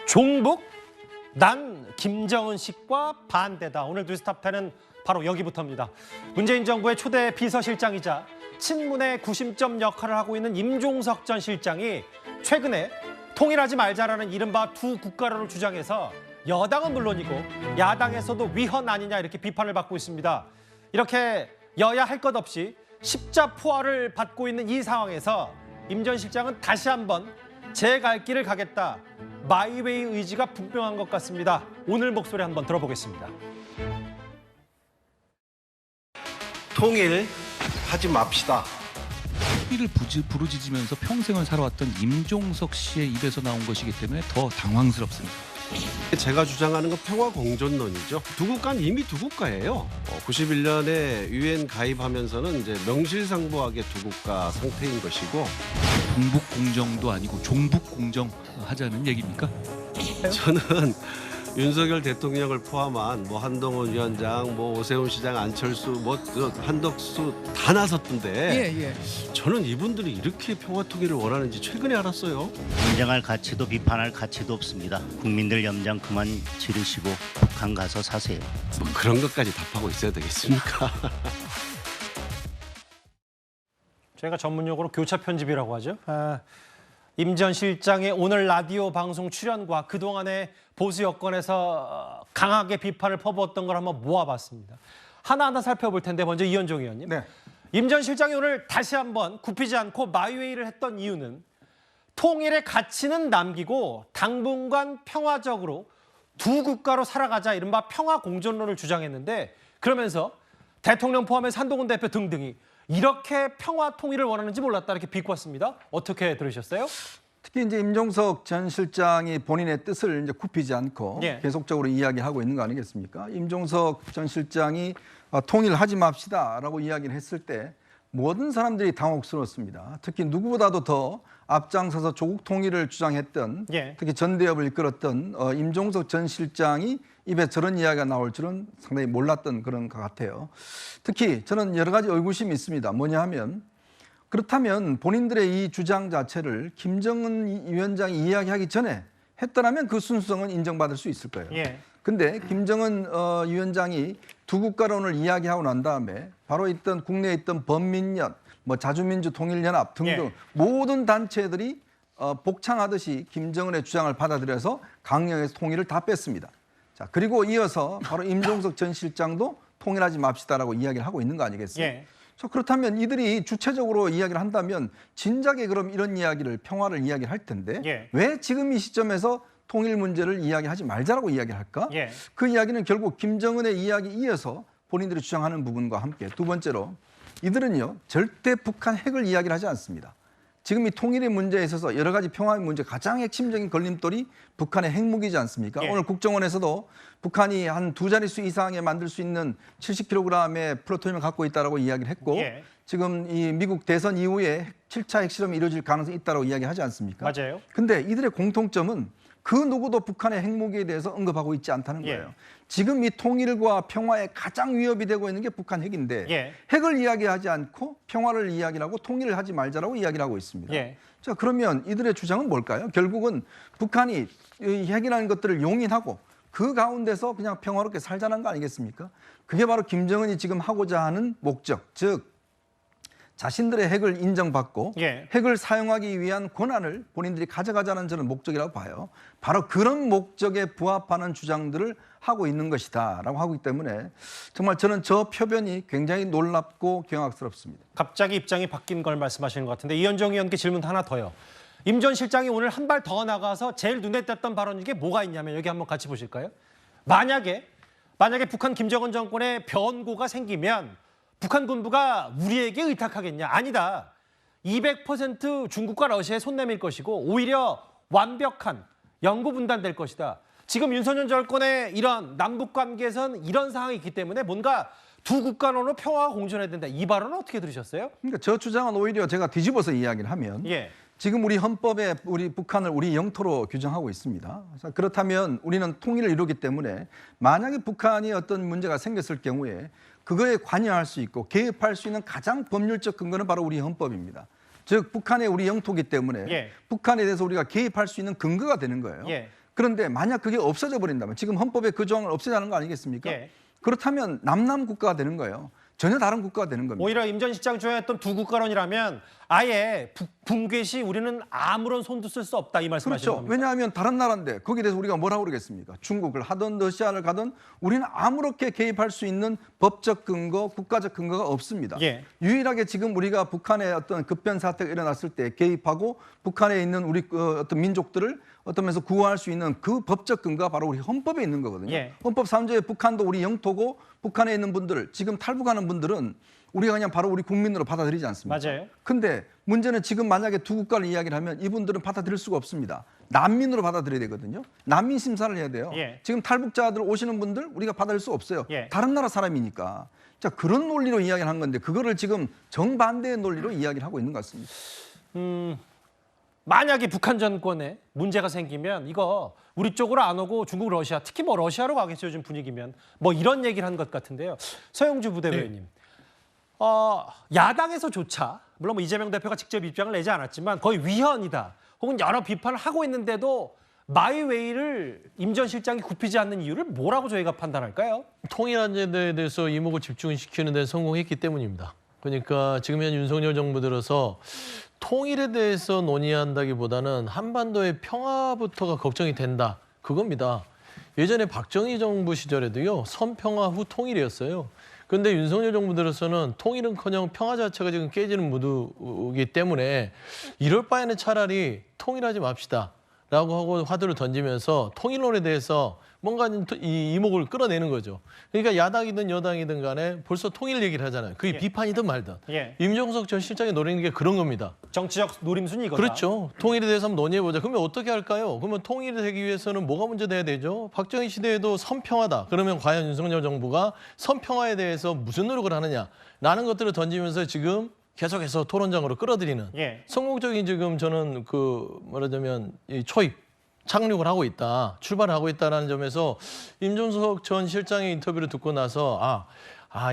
종북? 난 김정은식과 반대다. 오늘 뉴스탑10은 바로 여기부터입니다. 문재인 정부의 초대 비서실장이자 친문의 구심점 역할을 하고 있는 임종석 전 실장이 최근에 통일하지 말자라는 이른바 두 국가론을 주장해서 여당은 물론이고 야당에서도 위헌 아니냐 이렇게 비판을 받고 있습니다. 이렇게 여야 할 것 없이 십자포화를 받고 있는 이 상황에서 임 전 실장은 다시 한번 제 갈 길을 가겠다. 마이웨이 의지가 분명한 것 같습니다. 오늘 목소리 한번 들어보겠습니다. 통일하지 맙시다. 소리를 부르짖으면서 평생을 살아왔던 임종석 씨의 입에서 나온 것이기 때문에 더 당황스럽습니다. 제가 주장하는 건 평화 공존론이죠. 두 국가는 이미 두 국가예요. 91년에 유엔 가입하면서는 이제 명실상부하게 두 국가 상태인 것이고, 동북 공정도 아니고 종북 공정 하자는 얘기입니까? 저는 윤석열 대통령을 포함한 한동훈 위원장, 오세훈 시장, 안철수, 한덕수 다 나섰던데 저는 이분들이 이렇게 평화 통일을 원하는지 최근에 알았어요. 인정할 가치도 비판할 가치도 없습니다. 국민들 염장 그만 지르시고 북한 가서 사세요. 그런 것까지 답하고 있어야 되겠습니까? 저희가 전문용어로 교차 편집이라고 하죠. 임 전 실장의 오늘 라디오 방송 출연과 그동안의 보수 여건에서 강하게 비판을 퍼부었던 걸 한번 모아봤습니다. 하나하나 살펴볼 텐데 먼저 이현종 의원님. 네. 임 전 실장이 오늘 다시 한번 굽히지 않고 마이웨이를 했던 이유는 통일의 가치는 남기고 당분간 평화적으로 두 국가로 살아가자 이른바 평화 공존론을 주장했는데 그러면서 대통령 포함해서 한동훈 대표 등등이 이렇게 평화 통일을 원하는지 몰랐다 이렇게 비꼬았습니다. 어떻게 들으셨어요? 특히 이제 임종석 전 실장이 본인의 뜻을 이제 굽히지 않고 계속적으로 이야기하고 있는 거 아니겠습니까? 임종석 전 실장이 통일하지 맙시다라고 이야기를 했을 때 모든 사람들이 당혹스러웠습니다. 특히 누구보다도 더 앞장서서 조국 통일을 주장했던 특히 전대협을 이끌었던 임종석 전 실장이 입에 저런 이야기가 나올 줄은 상당히 몰랐던 그런 것 같아요. 특히 저는 여러 가지 의구심이 있습니다. 뭐냐 하면 그렇다면 본인들의 이 주장 자체를 김정은 위원장이 이야기하기 전에 했더라면 그 순수성은 인정받을 수 있을 거예요. 근데 김정은 위원장이 두 국가론을 이야기하고 난 다음에 바로 있던 국내에 있던 범민련, 자주민주 통일연합 등등 모든 단체들이 복창하듯이 김정은의 주장을 받아들여서 강령에서 통일을 다 뺐습니다. 자, 그리고 이어서 바로 임종석 전 실장도 통일하지 맙시다라고 이야기를 하고 있는 거 아니겠어요? 그렇다면 이들이 주체적으로 이야기를 한다면 진작에 그럼 이런 이야기를 평화를 이야기를 할 텐데 왜 지금 이 시점에서 통일 문제를 이야기하지 말자라고 이야기를 할까? 그 이야기는 결국 김정은의 이야기 이어서 본인들이 주장하는 부분과 함께 두 번째로 이들은요 절대 북한 핵을 이야기를 하지 않습니다. 지금 이 통일의 문제에 있어서 여러 가지 평화의 문제 가장 핵심적인 걸림돌이 북한의 핵무기지 않습니까? 오늘 국정원에서도 북한이 한 두 자릿수 이상에 만들 수 있는 70kg의 플루토늄을 갖고 있다고 이야기를 했고 지금 이 미국 대선 이후에 7차 핵실험이 이루어질 가능성이 있다고 이야기하지 않습니까? 맞아요. 근데 이들의 공통점은 그 누구도 북한의 핵무기에 대해서 언급하고 있지 않다는 거예요. 지금 이 통일과 평화에 가장 위협이 되고 있는 게 북한 핵인데 핵을 이야기하지 않고 평화를 이야기하고 통일을 하지 말자라고 이야기를 하고 있습니다. 자, 그러면 이들의 주장은 뭘까요? 결국은 북한이 이 핵이라는 것들을 용인하고 그 가운데서 그냥 평화롭게 살자는 거 아니겠습니까? 그게 바로 김정은이 지금 하고자 하는 목적, 즉 자신들의 핵을 인정받고 핵을 사용하기 위한 권한을 본인들이 가져가자는 저는 목적이라고 봐요. 바로 그런 목적에 부합하는 주장들을 하고 있는 것이다라고 하기 때문에 정말 저는 저 표변이 굉장히 놀랍고 경악스럽습니다. 갑자기 입장이 바뀐 걸 말씀하시는 것 같은데 이현정 의원께 질문 하나 더요. 임 전 실장이 오늘 한 발 더 나가서 제일 눈에 띄었던 발언 중에 뭐가 있냐면 여기 한번 같이 보실까요? 만약에 북한 김정은 정권의 변고가 생기면 북한 군부가 우리에게 의탁하겠냐? 아니다. 200% 중국과 러시아에 손 내밀 것이고 오히려 완벽한 영구 분단될 것이다. 지금 윤석열 정권의 이런 남북 관계에선 이런 상황이 있기 때문에 뭔가 두 국가론으로 평화가 공존해야 된다. 이 발언은 어떻게 들으셨어요? 그러니까 저 주장은 오히려 제가 뒤집어서 이야기를 하면 지금 우리 헌법에 우리 북한을 우리 영토로 규정하고 있습니다. 그렇다면 우리는 통일을 이루기 때문에 만약에 북한이 어떤 문제가 생겼을 경우에 그거에 관여할 수 있고 개입할 수 있는 가장 법률적 근거는 바로 우리 헌법입니다. 즉 북한의 우리 영토이기 때문에 북한에 대해서 우리가 개입할 수 있는 근거가 되는 거예요. 그런데 만약 그게 없어져 버린다면 지금 헌법에 그 조항을 없애자는 거 아니겠습니까? 예. 그렇다면 남남 국가가 되는 거예요. 전혀 다른 국가가 되는 겁니다. 오히려 임 전 실장 주장했던 두 국가론이라면 아예 붕괴 시 우리는 아무런 손도 쓸 수 없다 이 말씀하시는 그렇죠. 겁니까? 왜냐하면 다른 나라인데 거기에 대해서 우리가 뭐라고 그러겠습니까? 중국을 하든 러시아를 가든 우리는 아무렇게 개입할 수 있는 법적 근거, 국가적 근거가 없습니다. 예. 유일하게 지금 우리가 북한의 어떤 급변 사태가 일어났을 때 개입하고 북한에 있는 우리 어떤 민족들을 어떤 면에서 구호할 수 있는 그 법적 근거가 바로 우리 헌법에 있는 거거든요. 예. 헌법 3조에 북한도 우리 영토고 북한에 있는 분들, 지금 탈북하는 분들은 우리가 그냥 바로 우리 국민으로 받아들이지 않습니까? 맞아요. 근데 문제는 지금 만약에 두 국가를 이야기를 하면 이분들은 받아들일 수가 없습니다. 난민으로 받아들여야 되거든요. 난민 심사를 해야 돼요. 예. 지금 탈북자들 오시는 분들 우리가 받아들일 수 없어요. 예. 다른 나라 사람이니까. 자, 그런 논리로 이야기를 한 건데 그거를 지금 정반대의 논리로 이야기를 하고 있는 것 같습니다. 만약에 북한 정권에 문제가 생기면 이거 우리 쪽으로 안 오고 중국, 러시아, 특히 뭐 러시아로 가겠죠 요즘 분위기면 뭐 이런 얘기를 한 것 같은데요. 서영주 부대변인님, 야당에서조차 물론 뭐 이재명 대표가 직접 입장을 내지 않았지만 거의 위헌이다 혹은 여러 비판을 하고 있는데도 마이웨이를 임 전 실장이 굽히지 않는 이유를 뭐라고 저희가 판단할까요? 통일 안전에 대해서 이목을 집중시키는 데 성공했기 때문입니다. 그러니까 지금 현 윤석열 정부 들어서 통일에 대해서 논의한다기보다는 한반도의 평화부터가 걱정이 된다. 그겁니다. 예전에 박정희 정부 시절에도요. 선평화 후 통일이었어요. 그런데 윤석열 정부 들어서는 통일은커녕 평화 자체가 지금 깨지는 무드이기 때문에 이럴 바에는 차라리 통일하지 맙시다. 라고 하고 화두를 던지면서 통일론에 대해서 뭔가 이 이목을 끌어내는 거죠. 그러니까 야당이든 여당이든 간에 벌써 통일 얘기를 하잖아요. 그게 비판이든 말든. 예. 임종석 전 실장이 노리는 게 그런 겁니다. 정치적 노림순이 이거다. 그렇죠. 통일에 대해서 한번 논의해보자. 그러면 어떻게 할까요? 그러면 통일이 되기 위해서는 뭐가 먼저 돼야 되죠? 박정희 시대에도 선평하다. 그러면 과연 윤석열 정부가 선평화에 대해서 무슨 노력을 하느냐라는 것들을 던지면서 지금 계속해서 토론장으로 끌어들이는 예. 성공적인 지금 저는 말하자면 이 착륙을 하고 있다, 출발을 하고 있다라는 점에서 임종석 전 실장의 인터뷰를 듣고 나서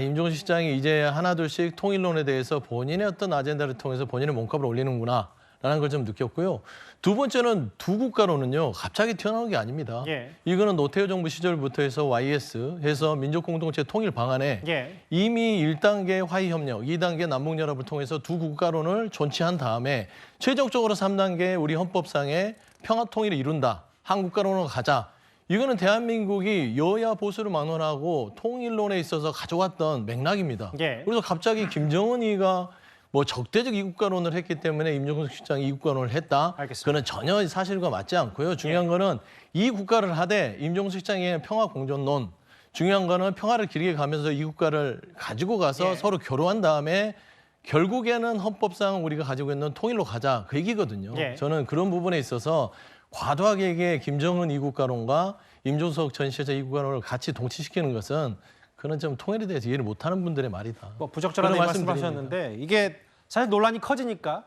임종석 실장이 이제 하나둘씩 통일론에 대해서 본인의 어떤 아젠다를 통해서 본인의 몸값을 올리는구나. 라는 걸 좀 느꼈고요. 두 번째는 두 국가로는요. 갑자기 튀어나온 게 아닙니다. 예. 이거는 노태우 정부 시절부터 해서 YS 해서 민족공동체 통일 방안에 예. 이미 1단계 화해협력, 2단계 남북연합을 통해서 두 국가론을 존치한 다음에 최종적으로 3단계 우리 헌법상의 평화통일을 이룬다. 한 국가론으로 가자. 이거는 대한민국이 여야 보수를 막론하고 통일론에 있어서 가져왔던 맥락입니다. 예. 그래서 갑자기 김정은이가 뭐 적대적 이국가론을 했기 때문에 임종석 실장이 이국가론을 했다. 알겠습니다. 그거는 전혀 사실과 맞지 않고요. 중요한 거는 이 국가를 하되 임종석 실장의 평화공존론, 중요한 거는 평화를 길게 가면서 이 국가를 가지고 가서 서로 교류한 다음에 결국에는 헌법상 우리가 가지고 있는 통일로 가자. 그 얘기거든요. 저는 그런 부분에 있어서 과도하게 이게 김정은 이국가론과 임종석 전 실장 이국가론을 같이 동치시키는 것은 그런 좀 통일에 대해서 이해를 못하는 분들의 말이다. 뭐 부적절하게 말씀하셨는데 이게 사실 논란이 커지니까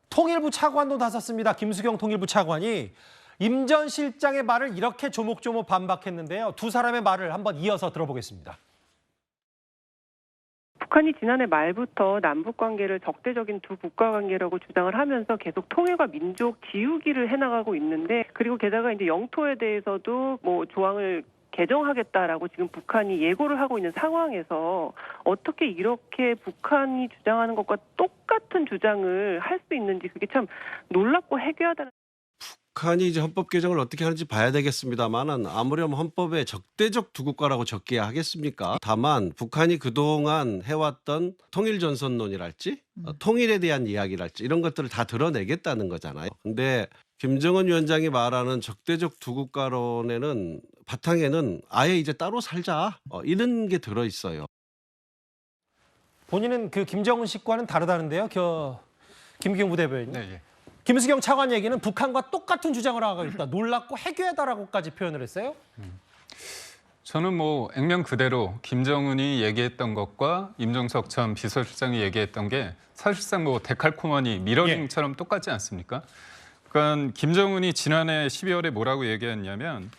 통일부 차관도 나섰습니다. 김수경 통일부 차관이 임 전 실장의 말을 이렇게 조목조목 반박했는데요. 두 사람의 말을 한번 이어서 들어보겠습니다. 북한이 지난해 말부터 남북 관계를 적대적인 두 국가 관계라고 주장을 하면서 계속 통일과 민족 지우기를 해나가고 있는데, 그리고 게다가 이제 영토에 대해서도 뭐 조항을 개정하겠다라고 지금 북한이 예고를 하고 있는 상황에서 어떻게 이렇게 북한이 주장하는 것과 똑같은 주장을 할 수 있는지 그게 참 놀랍고 해괴하다는. 북한이 이제 헌법 개정을 어떻게 하는지 봐야 되겠습니다만은 아무렴 헌법에 적대적 두 국가라고 적기야 하겠습니까? 다만 북한이 그동안 해왔던 통일전선론이랄지 통일에 대한 이야기랄지 이런 것들을 다 드러내겠다는 거잖아요. 근데 김정은 위원장이 말하는 적대적 두 국가론에는 바탕에는 아예 이제 따로 살자 이런 게 들어있어요. 본인은 그 김정은 씨과는 다르다는데요. 김기용 부대변인. 네. 김수경 차관 얘기는 북한과 똑같은 주장을 하고 있다. 놀랍고 해괴하다라고까지 표현을 했어요. 저는 뭐 액면 그대로 김정은이 얘기했던 것과 임종석 전 비서실장이 얘기했던 게 사실상 뭐 데칼코마니 미러링처럼 똑같지 않습니까? 그러니까 김정은이 지난해 12월에 뭐라고 얘기했냐면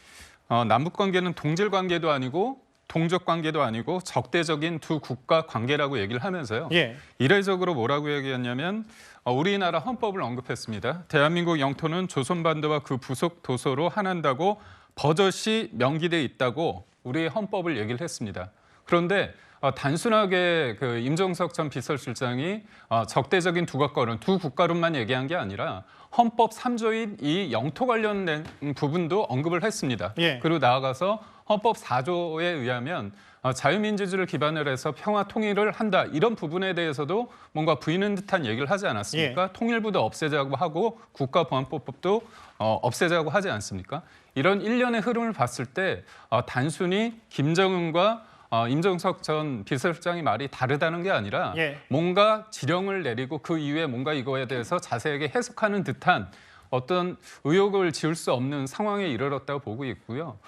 남북 관계는 동질 관계도 아니고 동족 관계도 아니고 적대적인 두 국가 관계라고 얘기를 하면서요. 예. 이례적으로 뭐라고 얘기했냐면 우리나라 헌법을 언급했습니다. 대한민국 영토는 조선반도와 그 부속 도서로 하나인다고 버젓이 명기돼 있다고 우리의 헌법을 얘기를 했습니다. 그런데 단순하게 그 임종석 전 비서실장이 적대적인 두 국가론만 얘기한 게 아니라 헌법 3조인 이 영토 관련된 부분도 언급을 했습니다. 예. 그리고 나아가서 헌법 4조에 의하면 자유민주주의를 기반으로 해서 평화 통일을 한다. 이런 부분에 대해서도 뭔가 부인하는 듯한 얘기를 하지 않았습니까? 예. 통일부도 없애자고 하고 국가보안법도 없애자고 하지 않습니까? 이런 일련의 흐름을 봤을 때 단순히 김정은과 임종석 전 비서실장이 말이 다르다는 게 아니라 예. 뭔가 지령을 내리고 그 이후에 뭔가 이거에 대해서 자세하게 해석하는 듯한 어떤 의혹을 지울 수 없는 상황에 이르렀다고 보고 있고요.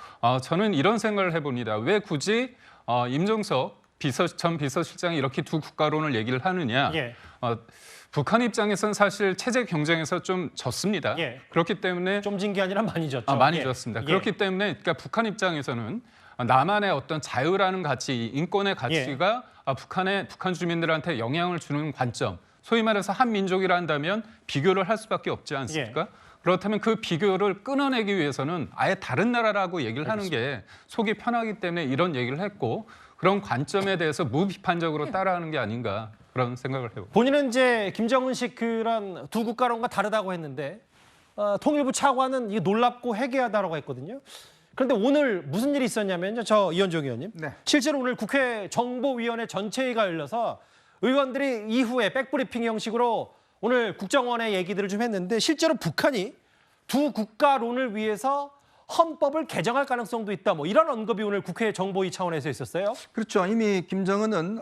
저는 이런 생각을 해봅니다. 왜 굳이 임종석 전 비서실장이 이렇게 두 국가론을 얘기를 하느냐. 예. 북한 입장에서는 사실 체제 경쟁에서 좀 졌습니다. 예. 그렇기 때문에 좀 진 게 아니라 많이 졌죠. 많이 예. 졌습니다. 예. 그렇기 때문에 그러니까 북한 입장에서는 남한의 어떤 자유라는 가치, 인권의 가치가 북한 주민들한테 영향을 주는 관점, 소위 말해서 한민족이라 한다면 비교를 할 수밖에 없지 않습니까? 그렇다면 그 비교를 끊어내기 위해서는 아예 다른 나라라고 얘기를 하는 게 속이 편하기 때문에 이런 얘기를 했고 그런 관점에 대해서 무비판적으로 따라하는 게 아닌가 그런 생각을 해요. 본인은 이제 김정은식 그런 두 국가론과 다르다고 했는데 통일부 차관은 이게 놀랍고 회개하다라고 했거든요. 그런데 오늘 무슨 일이 있었냐면요. 저 이현종 의원님. 네. 실제로 오늘 국회 정보위원회 전체회의가 열려서 의원들이 이후에 백브리핑 형식으로 오늘 국정원의 얘기들을 좀 했는데 실제로 북한이 두 국가론을 위해서 헌법을 개정할 가능성도 있다. 뭐 이런 언급이 오늘 국회 정보위 차원에서 있었어요. 그렇죠. 이미 김정은은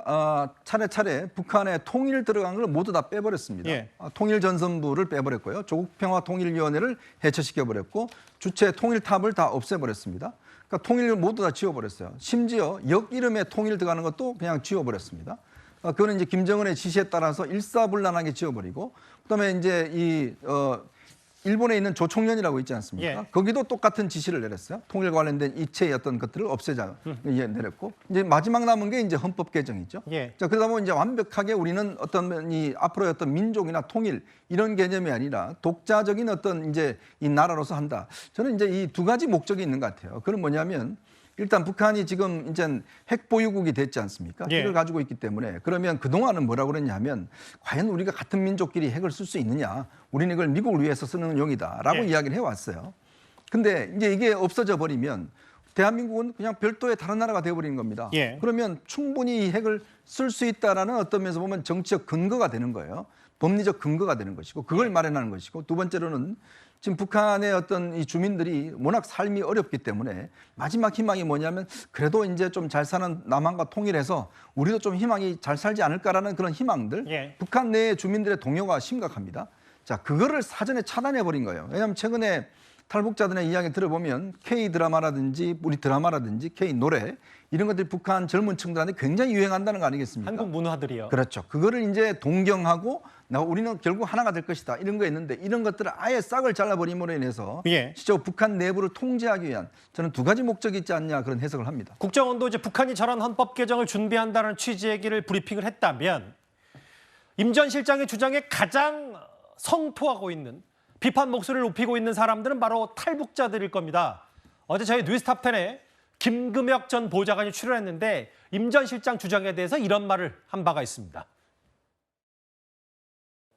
차례차례 북한의 통일 들어간 걸 모두 다 빼버렸습니다. 예. 통일전선부를 빼버렸고요. 조국평화통일위원회를 해체시켜버렸고 주체 통일탑을 다 없애버렸습니다. 그러니까 통일을 모두 다 지워버렸어요. 심지어 역 이름에 통일 들어가는 것도 그냥 지워버렸습니다. 그거는 이제 김정은의 지시에 따라서 일사불란하게 지워버리고 그다음에 이제 일본에 있는 조총련이라고 있지 않습니까? 예. 거기도 똑같은 지시를 내렸어요. 통일 관련된 이체의 어떤 것들을 없애자 내렸고 이제 마지막 남은 게 이제 헌법 개정이죠. 예. 자, 그러다 보면 이제 완벽하게 우리는 어떤 이 앞으로의 어떤 민족이나 통일 이런 개념이 아니라 독자적인 어떤 이제 이 나라로서 한다. 저는 이제 이 두 가지 목적이 있는 것 같아요. 그건 뭐냐면 일단 북한이 지금 이제 핵 보유국이 됐지 않습니까? 예. 핵을 가지고 있기 때문에 그러면 그동안은 뭐라고 그랬냐면 과연 우리가 같은 민족끼리 핵을 쓸 수 있느냐? 우리는 이걸 미국을 위해서 쓰는 용이다라고 예. 이야기를 해왔어요. 근데 이제 이게 없어져 버리면 대한민국은 그냥 별도의 다른 나라가 되어버리는 겁니다. 예. 그러면 충분히 이 핵을 쓸 수 있다라는 어떤 면에서 보면 정치적 근거가 되는 거예요. 법리적 근거가 되는 것이고 그걸 마련하는 것이고 두 번째로는 지금 북한의 어떤 이 주민들이 워낙 삶이 어렵기 때문에 마지막 희망이 뭐냐면 그래도 이제 좀 잘 사는 남한과 통일해서 우리도 좀 희망이 잘 살지 않을까라는 그런 희망들 예. 북한 내 주민들의 동요가 심각합니다. 자, 그거를 사전에 차단해 버린 거예요. 왜냐하면 최근에 탈북자들의 이야기 들어보면 K-드라마라든지 우리 드라마라든지 K-노래 이런 것들이 북한 젊은 층들한테 굉장히 유행한다는 거 아니겠습니까? 한국 문화들이요. 그렇죠. 그거를 이제 동경하고 우리는 결국 하나가 될 것이다. 이런 거 있는데 이런 것들을 아예 싹을 잘라버림으로 인해서 예. 진짜 북한 내부를 통제하기 위한 저는 두 가지 목적이 있지 않냐 그런 해석을 합니다. 국정원도 이제 북한이 저런 헌법 개정을 준비한다는 취지의 얘기를 브리핑을 했다면 임 전 실장의 주장에 가장 성토하고 있는 비판 목소리를 높이고 있는 사람들은 바로 탈북자들일 겁니다. 어제 저희 뉴스탑10에 김금혁 전 보좌관이 출연했는데 임 전 실장 주장에 대해서 이런 말을 한 바가 있습니다.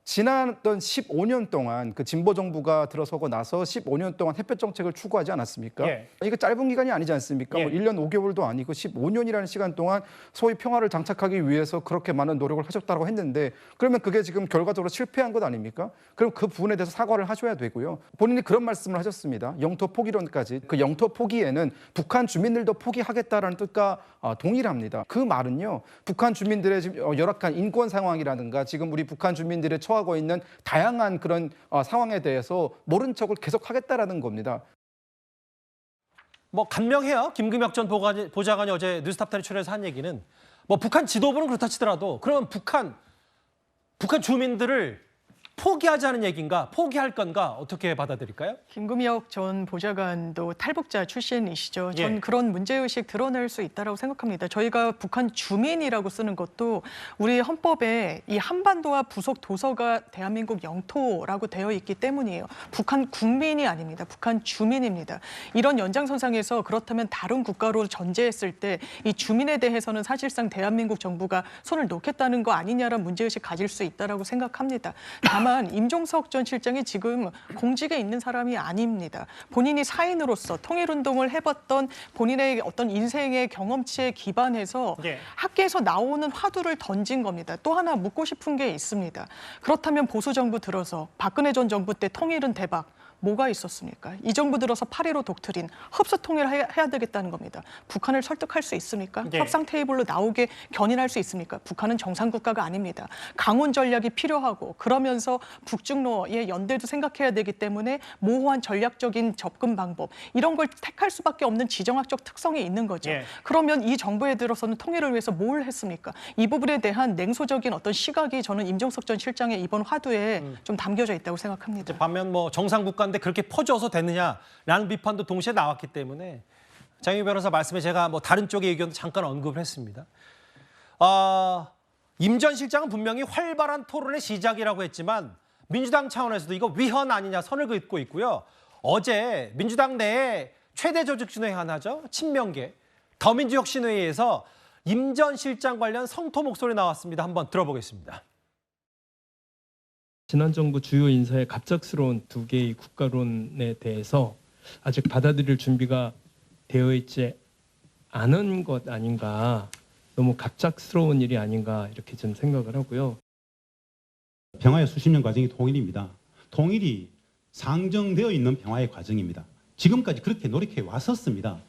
지난 15년 동안 그 진보 정부가 들어서고 나서 15년 동안 햇볕 정책을 추구하지 않았습니까? 예. 이거 짧은 기간이 아니지 않습니까? 예. 뭐 1년 5개월도 아니고 15년이라는 시간 동안 소위 평화를 장착하기 위해서 그렇게 많은 노력을 하셨다고 했는데 그러면 그게 지금 결과적으로 실패한 것 아닙니까? 그럼 그 부분에 대해서 사과를 하셔야 되고요. 본인이 그런 말씀을 하셨습니다. 영토 포기론까지. 그 영토 포기에는 북한 주민들도 포기하겠다라는 뜻과 동일합니다. 그 말은요. 북한 주민들의 지금 열악한 인권 상황이라든가 지금 우리 북한 주민들의 처하고 있는 다양한 그런 상황에 대해서 모른 척을 계속하겠다라는 겁니다. 뭐 간명해요. 김금혁 전 보좌관이 어제 뉴스탑10에 출연해서 한 얘기는 뭐 북한 지도부는 그렇다 치더라도 그러면 북한 주민들을 포기하자는 얘기인가, 포기할 건가 어떻게 받아들일까요? 김금혁 전 보좌관도 탈북자 출신이시죠. 전 예. 그런 문제의식 드러낼 수 있다고 생각합니다. 저희가 북한 주민이라고 쓰는 것도 우리 헌법에 이 한반도와 부속 도서가 대한민국 영토라고 되어 있기 때문이에요. 북한 국민이 아닙니다. 북한 주민입니다. 이런 연장선상에서 그렇다면 다른 국가로 전제했을 때 이 주민에 대해서는 사실상 대한민국 정부가 손을 놓겠다는 거 아니냐라는 문제의식 가질 수 있다고 생각합니다. 다만 임종석 전 실장이 지금 공직에 있는 사람이 아닙니다. 본인이 사인으로서 통일운동을 해봤던 본인의 어떤 인생의 경험치에 기반해서 예. 학계에서 나오는 화두를 던진 겁니다. 또 하나 묻고 싶은 게 있습니다. 그렇다면 보수 정부 들어서 박근혜 전 정부 때 통일은 대박. 뭐가 있었습니까? 이 정부 들어서 8.15 독트린, 흡수 통일해야 되겠다는 겁니다. 북한을 설득할 수 있습니까? 예. 협상 테이블로 나오게 견인할 수 있습니까? 북한은 정상국가가 아닙니다. 강원 전략이 필요하고 그러면서 북중로의 연대도 생각해야 되기 때문에 모호한 전략적인 접근 방법 이런 걸 택할 수밖에 없는 지정학적 특성이 있는 거죠. 예. 그러면 이 정부에 들어서는 통일을 위해서 뭘 했습니까? 이 부분에 대한 냉소적인 어떤 시각이 저는 임종석 전 실장의 이번 화두에 좀 담겨져 있다고 생각합니다. 반면 뭐 정상국가인데 그렇게 퍼져서 되느냐라는 비판도 동시에 나왔기 때문에 장유 변호사 말씀에 제가 뭐 다른 쪽의 의견도 잠깐 언급을 했습니다. 임 전 실장은 분명히 활발한 토론의 시작이라고 했지만 민주당 차원에서도 이거 위헌 아니냐 선을 긋고 있고요. 어제 민주당 내에 최대 조직진회 하나죠. 친명계 더민주혁신회의에서 임 전 실장 관련 성토 목소리 나왔습니다. 한번 들어보겠습니다. 지난 정부 주요 인사의 갑작스러운 두 개의 국가론에 대해서 아직 받아들일 준비가 되어 있지 않은 것 아닌가, 너무 갑작스러운 일이 아닌가 이렇게 좀 생각을 하고요. 평화의 수십 년 과정이 통일입니다. 통일이 상정되어 있는 평화의 과정입니다. 지금까지 그렇게 노력해 왔었습니다.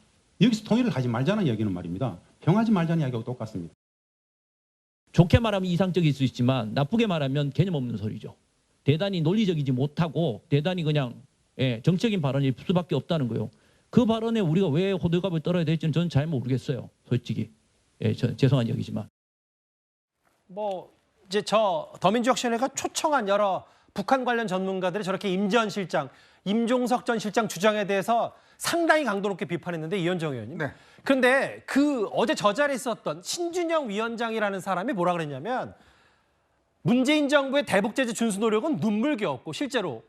여기서 통일을 하지 말자는 이야기는 말입니다. 평화하지 말자는 이야기하고 똑같습니다. 좋게 말하면 이상적일 수 있지만 나쁘게 말하면 개념 없는 소리죠. 대단히 논리적이지 못하고 대단히 그냥 정적인 발언일 수밖에 없다는 거예요. 그 발언에 우리가 왜 호들갑을 떨어야 될지는 저는 잘 모르겠어요. 솔직히. 죄송한 얘기지만. 뭐 이제 저 더민주혁신회가 초청한 여러 북한 관련 전문가들이 저렇게 임 전 실장, 임종석 전 실장 주장에 대해서 상당히 강도 높게 비판했는데 이현정 의원님. 네. 그런데 그 어제 저 자리에 있었던 신준영 위원장이라는 사람이 뭐라 그랬냐면 문재인 정부의 대북 제재 준수 노력은 눈물겨웠고 실제로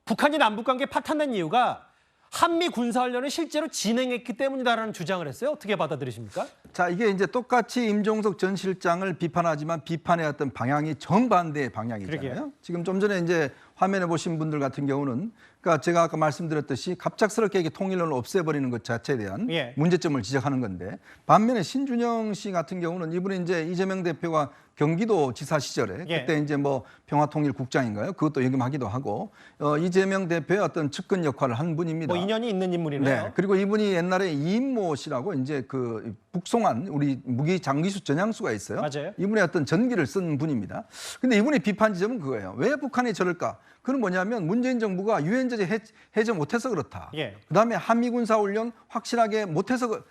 북한이 남북관계 파탄낸 이유가 한미 군사훈련을 실제로 진행했기 때문이다라는 주장을 했어요. 어떻게 받아들이십니까? 자, 이게 이제 똑같이 임종석 전 실장을 비판하지만 비판의 어떤 방향이 정반대의 방향이잖아요. 그러게요. 지금 좀 전에 이제 화면에 보신 분들 같은 경우는 그러니까 제가 아까 말씀드렸듯이 갑작스럽게 이게 통일론을 없애버리는 것 자체에 대한 예. 문제점을 지적하는 건데 반면에 신준영 씨 같은 경우는 이분이 이제 이재명 대표가 경기도 지사 시절에 예. 그때 이제 뭐 평화통일국장인가요? 그것도 역임하기도 하고 이재명 대표의 어떤 측근 역할을 한 분입니다. 뭐 인연이 있는 인물이네요. 네. 그리고 이분이 옛날에 이인모 씨라고 이제 그 북송한 우리 무기 장기수 전향수가 있어요. 맞아요. 이분의 어떤 전기를 쓴 분입니다. 근데 이분의 비판 지점은 그거예요. 왜 북한이 저럴까? 그건 뭐냐면 문재인 정부가 유엔 제재 해제 못해서 그렇다. 예. 그다음에 한미 군사훈련 확실하게 못해서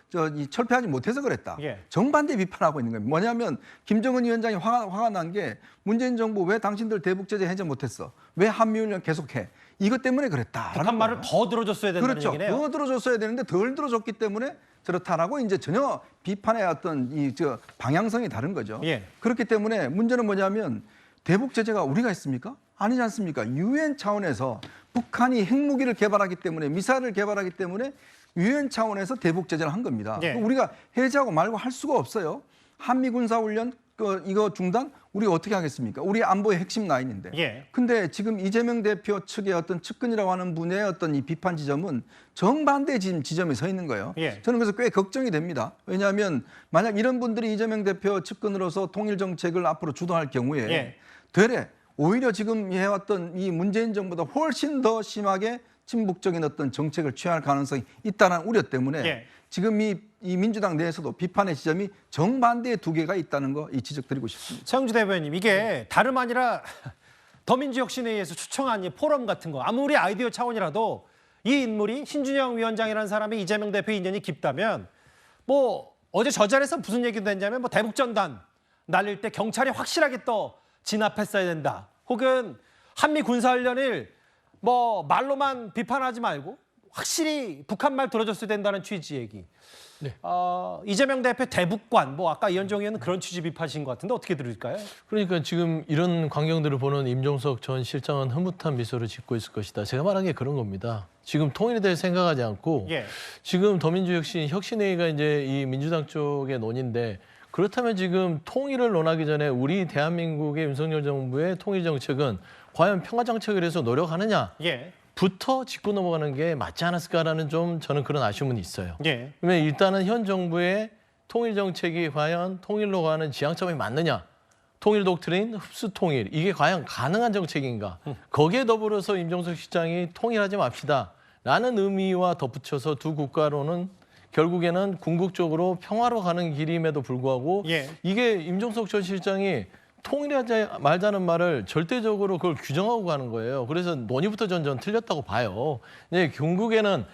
철폐하지 못해서 그랬다. 예. 정반대 비판하고 있는 거예요. 뭐냐면 김정은 위원장이 화가 난 게 문재인 정부 왜 당신들 대북 제재 해제 못했어? 왜 한미 훈련 계속해? 이것 때문에 그랬다. 북한 말을 더 들어줬어야 된다는 그렇죠. 얘기네요. 더 들어줬어야 되는데 덜 들어줬기 때문에 저렇다라고 이제 전혀 비판의 어떤 방향성이 다른 거죠. 예. 그렇기 때문에 문제는 뭐냐면 대북 제재가 우리가 했습니까? 아니지 않습니까? 유엔 차원에서 북한이 핵무기를 개발하기 때문에 미사일을 개발하기 때문에 유엔 차원에서 대북 제재를 한 겁니다. 예. 우리가 해제하고 말고 할 수가 없어요. 한미 군사훈련 이거 중단 우리가 어떻게 하겠습니까? 우리 안보의 핵심 라인인데. 예. 근데 지금 이재명 대표 측의 어떤 측근이라고 하는 분의 어떤 이 비판 지점은 정반대 지점에 서 있는 거예요. 예. 저는 그래서 꽤 걱정이 됩니다. 왜냐하면 만약 이런 분들이 이재명 대표 측근으로서 통일 정책을 앞으로 주도할 경우에 예. 되레 오히려 지금 해왔던 이 문재인 정부보다 훨씬 더 심하게 친북적인 어떤 정책을 취할 가능성이 있다는 우려 때문에 예. 지금 이 민주당 내에서도 비판의 지점이 정반대의 두 개가 있다는 거 이 지적드리고 싶습니다. 최영주 대변인, 이게 다름 아니라 더민주혁신회의에서 초청한 이 포럼 같은 거 아무리 아이디어 차원이라도 이 인물이 신준영 위원장이라는 사람이 이재명 대표 인연이 깊다면 뭐 어제 저 자리에서 무슨 얘기도 했냐면 뭐 대북전단 날릴 때 경찰이 확실하게 또 진압했어야 된다. 혹은 한미 군사훈련을 뭐 말로만 비판하지 말고 확실히 북한 말 들어줬어야 된다는 취지 얘기. 네. 이재명 대표 대북관, 뭐 아까 이현정 의원은 그런 취지 비판하신 것 같은데 어떻게 들을까요? 그러니까 지금 이런 광경들을 보는 임종석 전 실장은 흐뭇한 미소를 짓고 있을 것이다. 제가 말한 게 그런 겁니다. 지금 통일에 대해 생각하지 않고 지금 더민주혁신회의가 이제 이 민주당 쪽의 논의인데 그렇다면 지금 통일을 논하기 전에 우리 대한민국의 윤석열 정부의 통일 정책은 과연 평화 정책을 해서 노력하느냐? 부터 짚고 넘어가는 게 맞지 않았을까라는 좀 저는 그런 아쉬움은 있어요. 그러면 일단은 현 정부의 통일 정책이 과연 통일로 가는 지향점이 맞느냐? 통일 독트린, 흡수 통일 이게 과연 가능한 정책인가? 거기에 더불어서 임종석 실장이 통일하지 맙시다라는 의미와 덧붙여서 두 국가로는 결국에는 궁극적으로 평화로 가는 길임에도 불구하고 이게 임종석 전 실장이 통일하지 말자는 말을 절대적으로 그걸 규정하고 가는 거예요. 그래서 논의부터 전 틀렸다고 봐요. 결국에는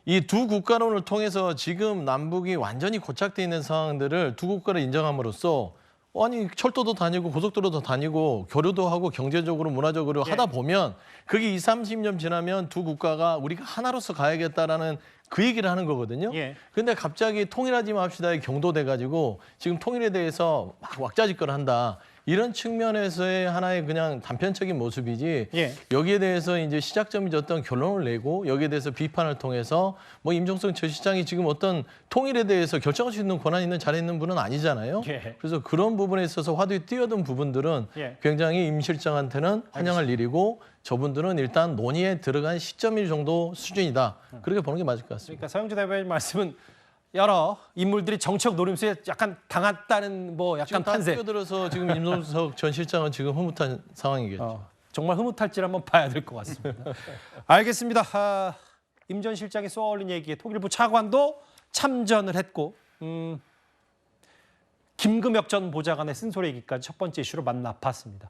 이 두 국가론을 통해서 지금 남북이 완전히 고착돼 있는 상황들을 두 국가를 인정함으로써 아니 철도도 다니고 고속도로도 다니고 교류도 하고 경제적으로 문화적으로 하다 보면 그게 20, 30년 지나면 두 국가가 우리가 하나로서 가야겠다라는 그 얘기를 하는 거거든요. 근데 갑자기 통일하지 맙시다에 경도돼 가지고 지금 통일에 대해서 막 왁자지껄을 한다. 이런 측면에서의 하나의 그냥 단편적인 모습이지 여기에 대해서 이제 시작점이 어떤 결론을 내고 여기에 대해서 비판을 통해서 뭐 임종석 전 실장이 지금 어떤 통일에 대해서 결정할 수 있는 권한이 있는 자리에 있는 분은 아니잖아요. 그래서 그런 부분에 있어서 화두에 뛰어든 부분들은 굉장히 임 실장한테는 환영할 일이고 저분들은 일단 논의에 들어간 시점일 정도 수준이다. 그렇게 보는 게 맞을 것 같습니다. 그러니까 서영주 대변인 말씀은 여러 인물들이 정치적 노림수에 약간 당했다는 뭐 약간 판세. 뛰어들어서 지금 임종석 전 실장은 지금 흐뭇한 상황이겠죠. 정말 흐뭇할지를 한번 봐야 될 것 같습니다. 알겠습니다. 임 전 실장이 쏘아올린 얘기에 통일부 차관도 참전을 했고 김금혁 전 보좌관의 쓴소리 얘기까지 첫 번째 이슈로 만나봤습니다.